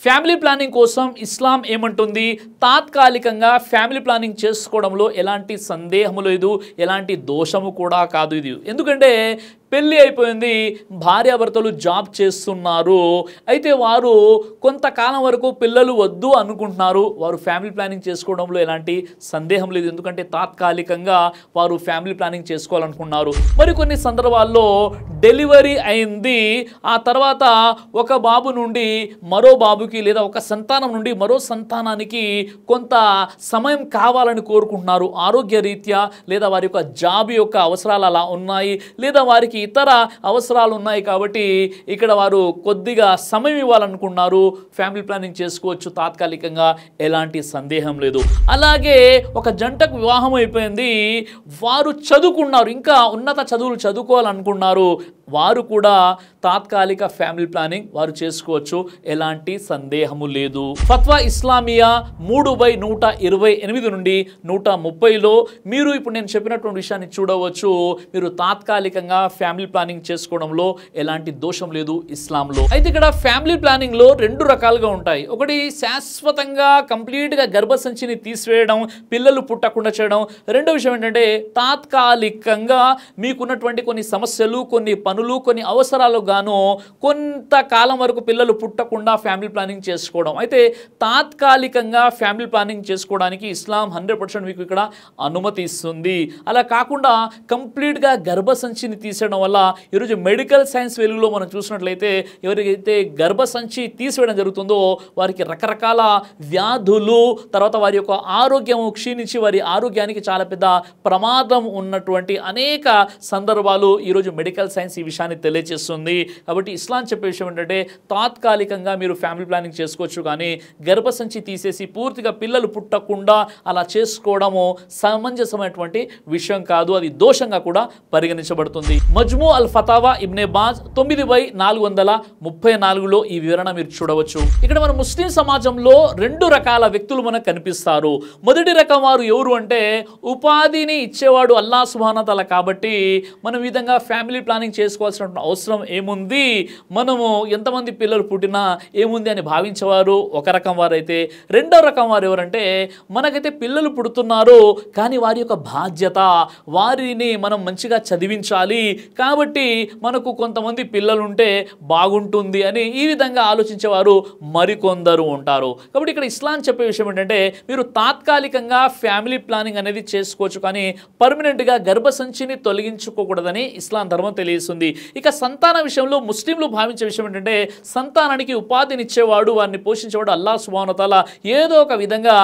Family planning కోసం ఇస్లాం ఏమంటుంది? తాత్కాలికంగా ఫ్యామిలీ ప్లానింగ్ చేసుకోవడంలో ఎలాంటి సందేహము లేదు, ఎలాంటి దోషము కూడా కాదు ఇది. ఎందుకంటే పెళ్ళి అయిపోయింది, భార్యాభర్తలు జాబ్ చేస్తున్నారు, అయితే వారు కొంతకాలం వరకు పిల్లలు వద్దు అనుకుంటున్నారు. వారు ఫ్యామిలీ ప్లానింగ్ చేసుకోవడంలో ఎలాంటి సందేహం లేదు, ఎందుకంటే తాత్కాలికంగా వారు ఫ్యామిలీ ప్లానింగ్ చేసుకోవాలనుకున్నారు. మరికొన్ని సందర్భాల్లో డెలివరీ అయింది, ఆ తర్వాత ఒక బాబు నుండి మరో బాబుకి లేదా ఒక సంతానం నుండి మరో సంతానానికి కొంత సమయం కావాలని కోరుకుంటున్నారు. ఆరోగ్య రీత్యా లేదా వారి యొక్క జాబ్ యొక్క అవసరాలు అలా ఉన్నాయి, లేదా వారికి ఇతర అవసరాలు ఉన్నాయి, కాబట్టి ఇక్కడ వారు కొద్దిగా సమయం ఇవ్వాలనుకున్నారు. ఫ్యామిలీ ప్లానింగ్ చేసుకోవచ్చు తాత్కాలికంగా, ఎలాంటి సందేహం లేదు. అలాగే ఒక జంటకు వివాహం అయిపోయింది, వారు చదువుకున్నారు, ఇంకా ఉన్నత చదువులు చదువుకోవాలనుకున్నారు, వారు కూడా తాత్కాలిక ఫ్యామిలీ ప్లానింగ్ వారు చేసుకోవచ్చు, ఎలాంటి సందేహము లేదు. ఫత్వా ఇస్లామియా 3/128 నుండి 130లో మీరు ఇప్పుడు నేను చెప్పినటువంటి విషయాన్ని చూడవచ్చు. మీరు తాత్కాలికంగా ఫ్యామిలీ ప్లానింగ్ చేసుకోవడంలో ఎలాంటి దోషం లేదు ఇస్లాంలో. అయితే ఇక్కడ ఫ్యామిలీ ప్లానింగ్లో 2 రకాలుగా ఉంటాయి. ఒకటి శాశ్వతంగా కంప్లీట్గా గర్భసంచిని తీసివేయడం, పిల్లలు పుట్టకుండా చేయడం. రెండో విషయం ఏంటంటే తాత్కాలికంగా మీకున్నటువంటి కొన్ని సమస్యలు, కొన్ని పనులు, కొన్ని అవసరాలకు గాను కొంతకాలం వరకు పిల్లలు పుట్టకుండా ఫ్యామిలీ ప్లానింగ్ చేసుకోవడం. అయితే తాత్కాలికంగా ఫ్యామిలీ ప్లానింగ్ చేసుకోవడానికి ఇస్లాం 100% మీకు ఇక్కడ అనుమతి ఇస్తుంది. అలా కాకుండా కంప్లీట్గా గర్భసంచిని తీసేయడం వల్ల ఈరోజు మెడికల్ సైన్స్ వెలుగులో మనం చూసినట్లయితే ఎవరికైతే గర్భసంచి తీసివేయడం జరుగుతుందో వారికి రకరకాల వ్యాధులు, తర్వాత వారి యొక్క ఆరోగ్యం క్షీణించి వారి ఆరోగ్యానికి చాలా పెద్ద ప్రమాదం ఉన్నటువంటి అనేక సందర్భాలు ఈరోజు మెడికల్ సైన్స్ ఈ విషయాన్ని తెలియజేస్తుంది. కాబట్టి ఇస్లాం చెప్పే విషయం ఏంటంటే తాత్కాలికంగా మీరు ఫ్యామిలీ ప్లానింగ్ చేసుకోవచ్చు, కానీ గర్భసంచి తీసేసి పూర్తిగా పిల్లలు పుట్టకుండా అలా చేసుకోవడము సమంజసమైనటువంటి విషయం కాదు, అది దోషంగా కూడా పరిగణించబడుతుంది. మజ్ము అల్ ఫతావా ఇబ్నే బాజ్ 9/434లో ఈ వివరణ మీరు చూడవచ్చు. ఇక్కడ మన ముస్లిం సమాజంలో 2 రకాల వ్యక్తులు మనకు కనిపిస్తారు. మొదటి రకం వారు ఎవరు అంటే ఉపాధిని ఇచ్చేవాడు అల్లాహ్ సుబ్హానహు వ తఆలా, కాబట్టి మనం ఈ విధంగా ఫ్యామిలీ ప్లానింగ్ చేసుకోవాల్సిన అవసరం ఏముంది, మనము ఎంతమంది పిల్లలు పుట్టినా ఏముంది అని భావించేవారు ఒక రకం వారైతే. రెండో రకం వారు ఎవరంటే మనకైతే పిల్లలు పుడుతున్నారు కానీ వారి యొక్క బాధ్యత, వారిని మనం మంచిగా చదివించాలి, కాబట్టి మనకు కొంతమంది పిల్లలు ఉంటే బాగుంటుంది అని ఈ విధంగా ఆలోచించేవారు మరికొందరు ఉంటారు. కాబట్టి ఇక్కడ ఇస్లాం చెప్పే విషయం ఏంటంటే మీరు తాత్కాలికంగా ఫ్యామిలీ ప్లానింగ్ అనేది చేసుకోవచ్చు, కానీ పర్మనెంట్గా గర్భసంచిని తొలగించుకోకూడదని ఇస్లాం ధర్మం తెలియజేస్తుంది. ఇక సంతాన విషయంలో ముస్లింలు భావించే విషయం ఏంటంటే సంతానానికి ఉపాధినిచ్చేవాడు, వారిని పోషించేవాడు అల్లాహ్ సుబ్హానహు వ తఆలా. ఏదో ఒక విధంగా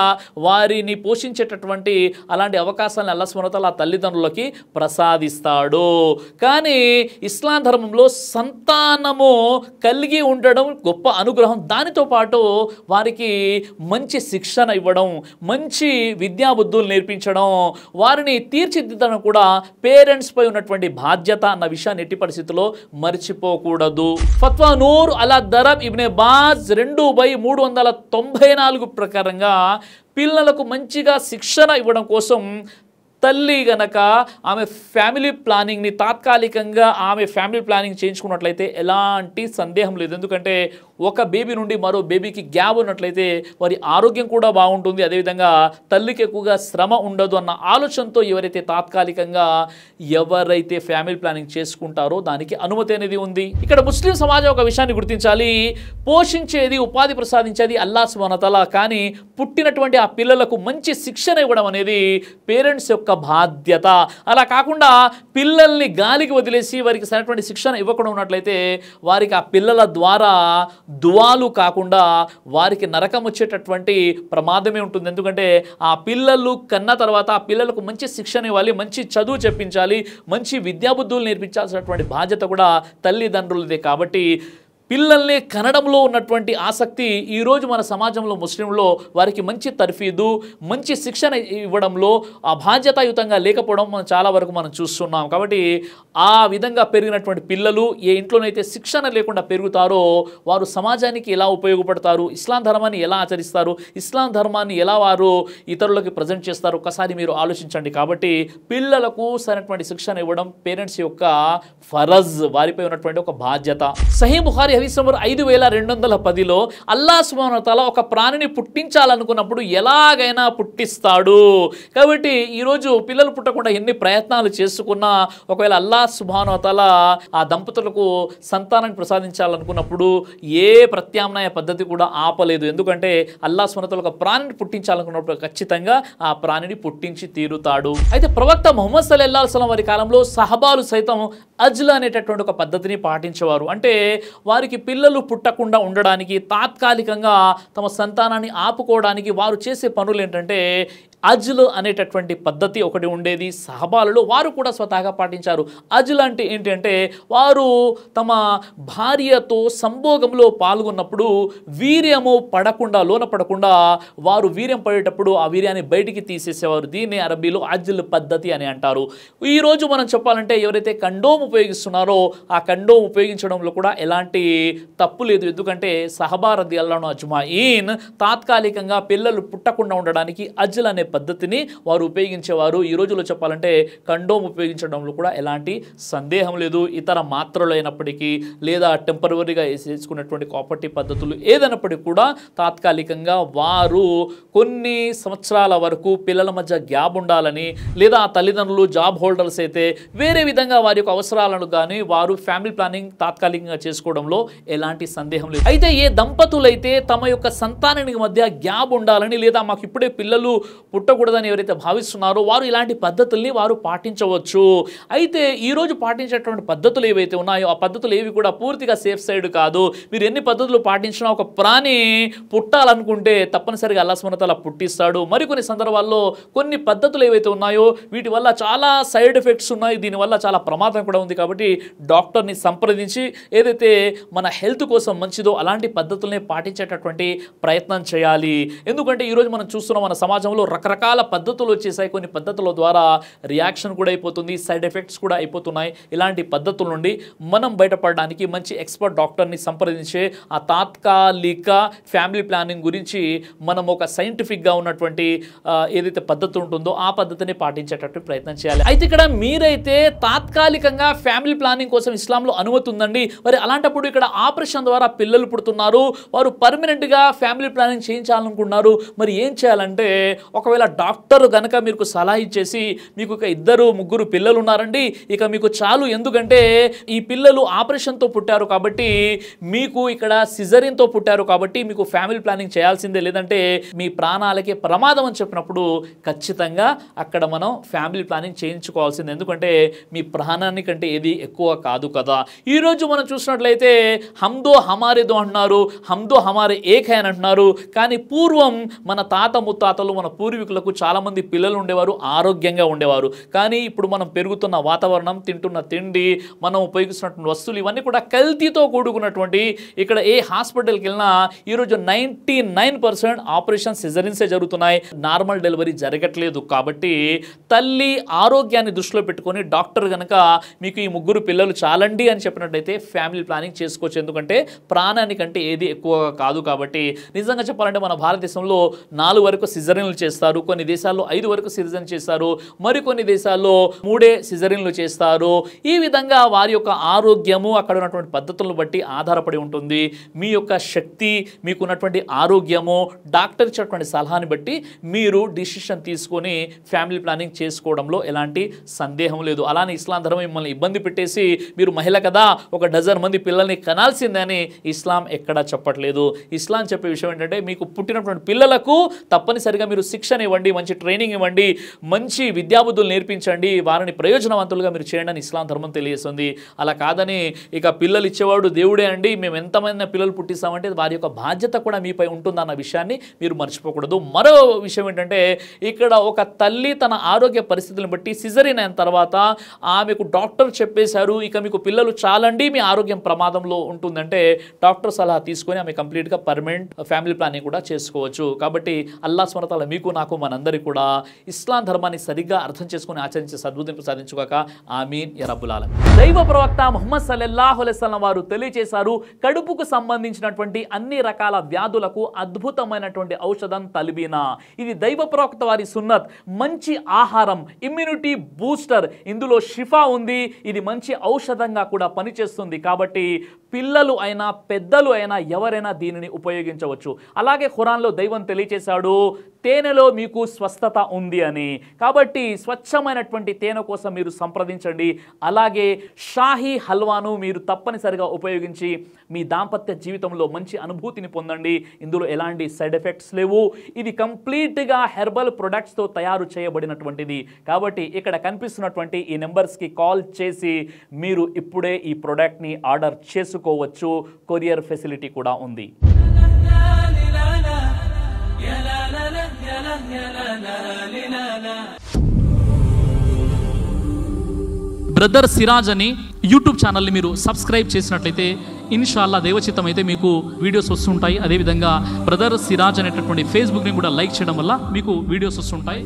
వారిని పోషించేటటువంటి అలాంటి అవకాశాలను అల్లాహ్ సుబ్హానహు వ తఆలా తల్లిదండ్రులకి ప్రసాదిస్తాడు. కానీ ఇస్లాం ధర్మంలో సంతానము కలిగి ఉండడం గొప్ప అనుగ్రహం, దానితో పాటు వారికి మంచి శిక్షణ ఇవ్వడం, మంచి విద్యాబుద్ధులు నేర్పించడం, వారిని తీర్చిదిద్దడం కూడా పేరెంట్స్ పై ఉన్నటువంటి బాధ్యత అన్న విషయాన్ని ఎట్టి పరిస్థితుల్లో మర్చిపోకూడదు. ఫత్వా నూర్ అలా దరబ్ ఇబ్నే బాజ్ 2/394 ప్రకారంగా పిల్లలకు మంచిగా శిక్షణ ఇవ్వడం కోసం తల్లి గనక ఆమె ఫ్యామిలీ ప్లానింగ్ని తాత్కాలికంగా ఆమె ఫ్యామిలీ ప్లానింగ్ చేయించుకున్నట్లయితే ఎలాంటి సందేహం లేదు. ఎందుకంటే ఒక బేబీ నుండి మరో బేబీకి గ్యాప్ ఉన్నట్లయితే వారి ఆరోగ్యం కూడా బాగుంటుంది, అదేవిధంగా తల్లికి ఎక్కువగా శ్రమ ఉండదు అన్న ఆలోచనతో ఎవరైతే ఫ్యామిలీ ప్లానింగ్ చేసుకుంటారో దానికి అనుమతి అనేది ఉంది. ఇక్కడ ముస్లిం సమాజం ఒక విషయాన్ని గుర్తించాలి, పోషించేది ఉపాధి ప్రసాదించేది అల్లాహ్ సుబ్హానహు వ తఆలా, కానీ పుట్టినటువంటి ఆ పిల్లలకు మంచి శిక్షణ ఇవ్వడం అనేది పేరెంట్స్ యొక్క బాధ్యత. అలా కాకుండా పిల్లల్ని గాలికి వదిలేసి వారికి సరైనటువంటి శిక్షణ ఇవ్వకుండా ఉన్నట్లయితే వారికి ఆ పిల్లల ద్వారా దువాలు కాకుండా వారికి నరకం వచ్చేటటువంటి ప్రమాదమే ఉంటుంది. ఎందుకంటే ఆ పిల్లలు కన్న తర్వాత ఆ పిల్లలకు మంచి శిక్షణ ఇవ్వాలి, మంచి చదువు చెప్పించాలి, మంచి విద్యాబుద్ధులు నేర్పించాల్సినటువంటి బాధ్యత కూడా తల్లిదండ్రులదే. కాబట్టి పిల్లల్ని కనడంలో ఉన్నటువంటి ఆసక్తి ఈరోజు మన సమాజంలో ముస్లింలో వారికి మంచి తర్ఫీదు, మంచి శిక్షణ ఇవ్వడంలో ఆ బాధ్యతాయుతంగా లేకపోవడం మనం చాలా వరకు మనం చూస్తున్నాం. కాబట్టి ఆ విధంగా పెరిగినటువంటి పిల్లలు ఏ ఇంట్లోనైతే శిక్షణ లేకుండా పెరుగుతారో వారు సమాజానికి ఎలా ఉపయోగపడతారు, ఇస్లాం ధర్మాన్ని ఎలా ఆచరిస్తారు, ఇస్లాం ధర్మాన్ని ఎలా వారు ఇతరులకి ప్రజెంట్ చేస్తారు, ఒకసారి మీరు ఆలోచించండి. కాబట్టి పిల్లలకు సరైనటువంటి శిక్షణ ఇవ్వడం పేరెంట్స్ యొక్క ఫరజ్, వారిపై ఉన్నటువంటి ఒక బాధ్యత. సహీ బుఖారీ హదీస్ నంబర్ 5210లో అల్లాహ్ సుబ్హానహు వ తఆలా ఒక ప్రాణిని పుట్టించాలనుకున్నప్పుడు ఎలాగైనా పుట్టిస్తాడు. కాబట్టి ఈరోజు పిల్లలు పుట్టకుండా ఎన్ని ప్రయత్నాలు చేసుకున్నా ఒకవేళ అల్లాహ్ సుబ్హానహు వ తఆలా ఆ దంపతులకు సంతానాన్ని ప్రసాదించాలనుకున్నప్పుడు ఏ ప్రత్యామ్నాయ పద్ధతి కూడా ఆపలేదు. ఎందుకంటే అల్లాహ్ సుబ్హానహు వ తఆలా ఒక ప్రాణిని పుట్టించాలనుకున్నప్పుడు ఖచ్చితంగా ఆ ప్రాణిని పుట్టించి తీరుతాడు. అయితే ప్రవక్త ముహమ్మద్ సల్లల్లాహు అలైహి వసల్లం వారి కాలంలో సహబాలు సైతం అజ్ల్ అనేటటువంటి ఒక పద్ధతిని పాటించేవారు. అంటే వారికి పిల్లలు పుట్టకుండా ఉండడానికి, తాత్కాలికంగా తమ సంతానాన్ని ఆపుకోవడానికి వారు చేసే పనులు ఏంటంటే అజ్ల్ అనేటటువంటి పద్ధతి ఒకటి ఉండేది. సహబాలలో వారు కూడా స్వతహాగా పాటించారు. అజ్ల్ అంటే ఏంటంటే వారు తమ భార్యతో సంభోగంలో పాల్గొన్నప్పుడు వీర్యము పడకుండా, లోన పడకుండా వారు వీర్యం పడేటప్పుడు ఆ వీర్యాన్ని బయటికి తీసేసేవారు. దీన్ని అరబీలో అజ్ల్ పద్ధతి అని అంటారు. ఈరోజు మనం చెప్పాలంటే ఎవరైతే కండోమ్ ఉపయోగిస్తున్నారో ఆ కండోమ్ ఉపయోగించడంలో కూడా ఎలాంటి తప్పు లేదు. ఎందుకంటే సహబా రదియల్లాహు అన్హు అజ్మాయిన్ తాత్కాలికంగా పిల్లలు పుట్టకుండా ఉండడానికి అజ్ల్ అనే పద్ధతిని వారు ఉపయోగించేవారు. ఈ రోజులో చెప్పాలంటే కండోమ్ ఉపయోగించడంలో కూడా ఎలాంటి సందేహం లేదు. ఇతర మాత్రలు అయినప్పటికీ లేదా టెంపరవరీగా వేసుకున్నటువంటి కాపర్టీ పద్ధతులు ఏదైనప్పటికీ కూడా తాత్కాలికంగా వారు కొన్ని సంవత్సరాల వరకు పిల్లల మధ్య గ్యాప్ ఉండాలని, లేదా ఆ తల్లిదండ్రులు జాబ్ హోల్డర్స్ అయితే వేరే విధంగా వారి యొక్క అవసరాలను కానీ వారు ఫ్యామిలీ ప్లానింగ్ తాత్కాలికంగా చేసుకోవడంలో ఎలాంటి సందేహం లేదు. అయితే ఏ దంపతులైతే తమ యొక్క సంతానానికి మధ్య గ్యాప్ ఉండాలని, లేదా మాకు ఇప్పుడే పిల్లలు పుట్టకూడదని ఎవరైతే భావిస్తున్నారో వారు ఇలాంటి పద్ధతుల్ని వారు పాటించవచ్చు. అయితే ఈరోజు పాటించేటువంటి పద్ధతులు ఏవైతే ఉన్నాయో ఆ పద్ధతులు ఏవి కూడా పూర్తిగా సేఫ్ సైడ్ కాదు. మీరు ఎన్ని పద్ధతులు పాటించినా ఒక ప్రాణి పుట్టాలనుకుంటే తప్పనిసరిగా అల్లాహ్ సుబ్హానహు వ తఆలా పుట్టిస్తాడు. మరికొన్ని సందర్భాల్లో కొన్ని పద్ధతులు ఏవైతే ఉన్నాయో వీటి వల్ల చాలా సైడ్ ఎఫెక్ట్స్ ఉన్నాయి, దీనివల్ల చాలా ప్రమాదం కూడా ఉంది. కాబట్టి డాక్టర్ని సంప్రదించి ఏదైతే మన హెల్త్ కోసం మంచిదో అలాంటి పద్ధతుల్ని పాటించేటటువంటి ప్రయత్నం చేయాలి. ఎందుకంటే ఈరోజు మనం చూస్తున్నాం మన సమాజంలో రకరకాల పద్ధతులు వచ్చేసాయి. కొన్ని పద్ధతుల ద్వారా రియాక్షన్ కూడా అయిపోతుంది, సైడ్ ఎఫెక్ట్స్ కూడా అయిపోతున్నాయి. ఇలాంటి పద్ధతుల నుండి మనం బయటపడడానికి మంచి ఎక్స్పర్ట్ డాక్టర్ని సంప్రదించే ఆ తాత్కాలిక ఫ్యామిలీ ప్లానింగ్ గురించి మనం ఒక సైంటిఫిక్గా ఉన్నటువంటి ఏదైతే పద్ధతి ఉంటుందో ఆ పద్ధతిని పాటించేటట్టు ప్రయత్నం చేయాలి. అయితే ఇక్కడ మీరైతే తాత్కాలికంగా ఫ్యామిలీ ప్లానింగ్ కోసం ఇస్లాంలో అనుమతి ఉందండి, మరి అలాంటప్పుడు ఇక్కడ ఆపరేషన్ ద్వారా పిల్లలు పుడుతున్నారు, వారు పర్మనెంట్గా ఫ్యామిలీ ప్లానింగ్ చేయించాలనుకున్నారు, మరి ఏం చేయాలంటే ఒకవేళ డాక్టర్ గనక మీకు సలహా ఇచ్చేసి మీకు ఒక 2-3 పిల్లలు ఉన్నారండి, ఇక మీకు చాలు, ఎందుకంటే ఈ పిల్లలు ఆపరేషన్తో పుట్టారు కాబట్టి మీకు ఇక్కడ సిజరీన్తో పుట్టారు కాబట్టి మీకు ఫ్యామిలీ ప్లానింగ్ చేయాల్సిందే, లేదంటే మీ ప్రాణాలకి ప్రమాదం అని చెప్పినప్పుడు ఖచ్చితంగా అక్కడ మనం ఫ్యామిలీ ప్లానింగ్ చేయించుకోవాల్సింది. ఎందుకంటే మీ ప్రాణాన్ని కంటే ఏది ఎక్కువ కాదు కదా. ఈరోజు మనం చూసినట్లయితే హమ్దో హమారేదో అంటున్నారు, హమ్దో హమారే ఏక్ హై అని అంటున్నారు. కానీ పూర్వం మన తాత ముత్తాతలు మన పూర్వీకులకు చాలామంది పిల్లలు ఉండేవారు, ఆరోగ్యంగా ఉండేవారు. కానీ ఇప్పుడు మనం పెరుగుతున్న వాతావరణం, తింటున్న తిండి, మనం ఉపయోగిస్తున్నటువంటి వస్తువులు ఇవన్నీ కూడా కల్తీతో కూడుకున్నటువంటి, ఇక్కడ ఏ హాస్పిటల్కి వెళ్ళినా ఈరోజు 99% ఆపరేషన్ సిజరీన్సే జరుగుతున్నాయి, నార్మల్ డెలివరీ జరగట్లేదు. కాబట్టి తల్లి ఆరోగ్యాన్ని దృష్టిలో పెట్టుకొని డాక్టర్ కనుక మీకు ఈ 3 పిల్లలు చాలండి అని చెప్పినట్టయితే ఫ్యామిలీ ప్లానింగ్ చేసుకోవచ్చు. ఎందుకంటే ప్రాణానికంటే ఏది ఎక్కువ కాదు. కాబట్టి నిజంగా చెప్పాలంటే మన భారతదేశంలో 4 వరకు సిజరీన్లు చేస్తారు, కొన్ని దేశాల్లో 5 వరకు సిజరీన్ చేస్తారు, మరికొన్ని దేశాల్లో 3 సిజరీన్లు చేస్తారు. ఈ విధంగా వారి యొక్క ఆరోగ్యము అక్కడ ఉన్నటువంటి పద్ధతులను బట్టి ఆధారపడి ఉంటుంది. మీ యొక్క శక్తి, మీకున్నటువంటి ఆరోగ్యము, డాక్టర్ ఇచ్చినటువంటి సలహాని బట్టి మీరు డిసిషన్ తీసుకొని ఫ్యామిలీ ప్లానింగ్ చేసుకోవడంలో ఎలాంటి సందేహం లేదు. అలానే ఇస్లాం ధర్మం మిమ్మల్ని ఇబ్బంది పెట్టేసి మీరు మహిళ కదా ఒక డజన్ మంది పిల్లల్ని కనాల్సిందని ఇస్లాం ఎక్కడా చెప్పట్లేదు. ఇస్లాం చెప్పే విషయం ఏంటంటే మీకు పుట్టినటువంటి పిల్లలకు తప్పనిసరిగా మీరు శిక్షణ ఇవ్వండి, మంచి ట్రైనింగ్ ఇవ్వండి, మంచి విద్యాబుద్ధులు నేర్పించండి, వారిని ప్రయోజనవంతులుగా మీరు చేయండి అని ఇస్లాం ధర్మం తెలియజేస్తుంది. అలా కాదని ఇక పిల్లలు ఇచ్చేవాడు దేవుడే అండి, మేము ఎంతమంది పిల్లలు పుట్టిస్తామంటే వారి యొక్క బాధ్యత కూడా మీపై ఉంటుందన్న విషయాన్ని మీరు మర్చిపోకూడదు. మరో విషయం ఏంటంటే ఇక్కడ ఒక తల్లి తన ఆరోగ్య పరిస్థితులను బట్టి సిజరీన్ అయిన తర్వాత ఆమెకు డాక్టర్ చెప్పేశారు ఇక మీకు పిల్లలు చాలండి, మీ ఆరోగ్యం ప్రమాదంలో ఉంటుందంటే డాక్టర్ సలహా తీసుకొని ఆమె కంప్లీట్గా పర్మనెంట్ ఫ్యామిలీ ప్లానింగ్ కూడా చేసుకోవచ్చు. కాబట్టి అల్లాహ్ సుబ్హానహు వ తఆలా మీకు నాకు మనందరికీ కూడా ఇస్లాం ధర్మాన్ని సరిగ్గా అర్థం చేసుకుని ఆచరించే సద్బుద్ధిని ప్రసాదించుగాక. ఆమీన్ యా రబ్బుల్ ఆలమీన్. దైవ ప్రవక్త ముహమ్మద్ సల్లల్లాహు అలైహి వసల్లం వారు తెలియజేశారు, కడుపుకు సంబంధించినటువంటి అన్ని రకాల వ్యాధులకు అద్భుతమైనటువంటి ఔషధం తల్బీనా. ఇది దైవ ప్రవక్త వారి సున్నత్, మంచి ఆహారం, ఇమ్యూనిటీ బూస్టర్, ఇందులో షిఫా ఉంది, ఇది మంచి ఔషధంగా కూడా పనిచేస్తుంది. కాబట్టి పిల్లలు అయినా పెద్దలు అయినా ఎవరైనా దీనిని ఉపయోగించవచ్చు. అలాగే ఖురాన్లో దైవం తెలియచేశాడు, తేనెలో మీకు స్వస్థత ఉంది అని. కాబట్టి స్వచ్ఛమైనటువంటి తేనె కోసం మీరు సంప్రదించండి. అలాగే షాహీ హల్వాను మీరు తప్పనిసరిగా ఉపయోగించి మీ దాంపత్య జీవితంలో మంచి అనుభూతిని పొందండి. ఇందులో ఎలాంటి సైడ్ ఎఫెక్ట్స్ లేవు. ఇది కంప్లీట్గా హెర్బల్ ప్రొడక్ట్స్తో తయారు చేయబడినటువంటిది. కాబట్టి ఇక్కడ కనిపిస్తున్నటువంటి ఈ నెంబర్స్కి కాల్ చేసి మీరు ఇప్పుడే ఈ ప్రోడక్ట్ని ఆర్డర్ చేసుకోవచ్చు. కొరియర్ ఫెసిలిటీ కూడా ఉంది. బ్రదర్ సిరాజ్ అని యూట్యూబ్ ఛానల్ని మీరు సబ్స్క్రైబ్ చేసినట్లయితే ఇన్షాల్లా దైవచిత్తం అయితే మీకు వీడియోస్ వస్తుంటాయి. అదేవిధంగా బ్రదర్ సిరాజ్ అనేటటువంటి ఫేస్బుక్ని కూడా లైక్ చేయడం వల్ల మీకు వీడియోస్ వస్తుంటాయి.